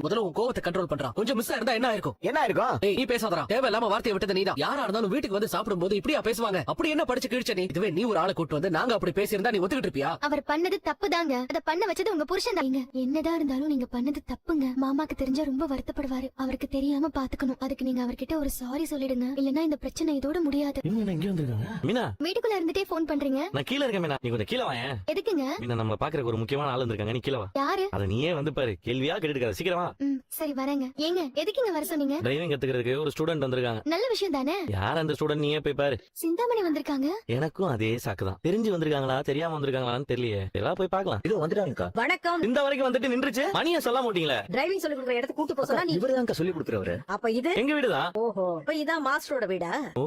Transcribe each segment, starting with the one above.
முதல்ல உன் கோவத்தை கண்ட்ரோல் பண்றான். கொஞ்சம் மிஸ் இருந்தா என்ன இருக்கும்? என்ன இருக்கும்? ஏய், நீ பேசாதடா. தேவையில்லாம வார்த்தையை விட்டது நீதான். யாரா இருந்தாலும் வீட்டுக்கு வந்து சாப்பிடும்போது இப்படியா பேசுவாங்க? அப்படி என்ன படிச்சு கிழிச்ச நீ? இதுவே நீ ஒரு ஆளை கூட்டு வந்து நாங்க அப்படி பேசியிருந்தா நீ ஒத்துக்கிட்டு இருப்பியா? அவர் பண்ணது தப்புதாங்க. அத பண்ண வச்சது உங்க புருஷன் தான். என்னதான் இருந்தாலும் நீங்க பண்ணது தப்புங்க. மாமாக்கு தெரிஞ்சா ரொம்ப வருத்தப்படுவாரு. அவருக்கு தெரியாம பாத்துக்கணும். அதுக்கு நீங்க அவர்கிட்ட ஒரு சாரி சொல்லிடுங்க. இல்லன்னா இந்த பிரச்சனை இதோட முடியாது. இங்க வந்திருக்காங்க. மீனா, வீட்டுக்குள்ள இருந்துட்டே போன் பண்றீங்க. நான் கீழ இருக்கேன் மீனா. நீ கொஞ்சம் கீழ வாயேன். எதுக்குங்க? மீனா, நம்ம பாக்குறதுக்கு ஒரு முக்கியமான ஆள் வந்திருக்காங்க. நீ கீழ வா. யாரு? அத நீயே வந்து பாரு. கேள்வியா கேட்டுட்டு இருக்காத. சீக்கிரம் வா. சரி வரேங்க. ஏங்க எதுக்குங்க வர சொன்னீங்க? டிரைவிங் கத்துக்கிறதுக்கு ஒரு ஸ்டூடெண்ட் வந்திருக்காங்க. நல்ல விஷயம் தானே. யார் அந்த ஸ்டூடெண்ட்? நீயே போய் பாரு. சிந்தாமணி வந்திருக்காங்க. எனக்கும் அதே சாக்குதான். தெரிஞ்சு வந்திருக்காங்களா தெரியாம வந்திருக்காங்களான்னு தெரியலையே. எல்லாம் போய் பார்க்கலாம். இது வந்துட்டாங்கக்கா. வணக்கம். இந்த வரைக்கும் வந்துட்டு நின்றுச்சு. மணியை சொல்ல மாட்டீங்களே. டிரைவிங் சொல்லி கொடுக்குற இடத்துக்கு கூட்டு போக சொன்னா நீ இவருதான்க்கா சொல்லி கொடுக்குறவரு. அப்ப இது எங்க வீடுதான். ஓஹோ, அப்ப இதான் மாஸ்டரோட வீடா? ஓ,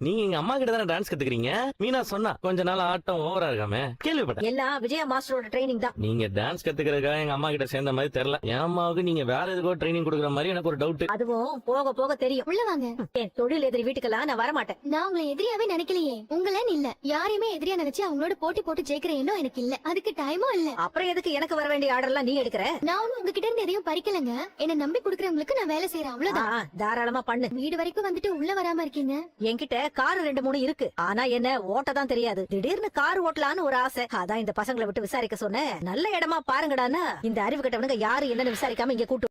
நீங்க எங்க அம்மா கிட்ட தானே டான்ஸ் கத்துக்கிறீங்க. மீனா சொன்னா கொஞ்ச நாள் ஆட்டம் ஓவரா இருக்காமே. கேள்விப்பட்டேன். எல்லாம் விஜயா மாஸ்டரோட ட்ரைனிங் தான். நீங்க டான்ஸ் கத்துக்கிறதுக்காக எங்க அம்மா கிட்ட சேர்ந்த மாதிரி தெரியல. என் அம்மாவுக்கு நீங்க வேற எதுக்கோ ட்ரைனிங் கொடுக்குற மாதிரி எனக்கு ஒரு டவுட். அதுவும் போக போக தெரியும். உள்ள வாங்க. என் தொழில் எதிரி வீட்டுக்கெல்லாம் நான் வரமாட்டேன். நான் உங்களை எதிரியாவே நினைக்கலையே. உங்களன்னு இல்ல, யாரையுமே எதிரியா நினைச்சு அவங்களோட போட்டி போட்டு ஜெயிக்கிற எண்ணம் எனக்கு இல்ல. அதுக்கு டைமும் இல்ல. அப்புறம் எதுக்கு எனக்கு வர வேண்டிய ஆர்டர் எல்லாம் நீ எடுக்கிற? நான் ஒண்ணும் உங்ககிட்ட இருந்து எதையும் பறிக்கலங்க. என்ன நம்பி குடுக்கறவங்களுக்கு நான் வேலை செய்யறேன், அவ்வளவுதான். தாராளமா பண்ணு. வீடு வரைக்கும் வந்துட்டு உள்ள வராம இருக்கீங்க. என்கிட்ட கார் 2-3 இருக்கு. ஆனா என்ன ஓட்ட தான் தெரியாது. திடீர்னு கார் ஓட்டலான்னு ஒரு ஆசை. அதான் இந்த பசங்களை விட்டு விசாரிக்க சொன்னேன். நல்ல இடமா பாருங்கடான்னு இந்த அறிவு கட்டவனுங்க யாரு என்னன்னு விசாரிக்காம இங்க கூட்டு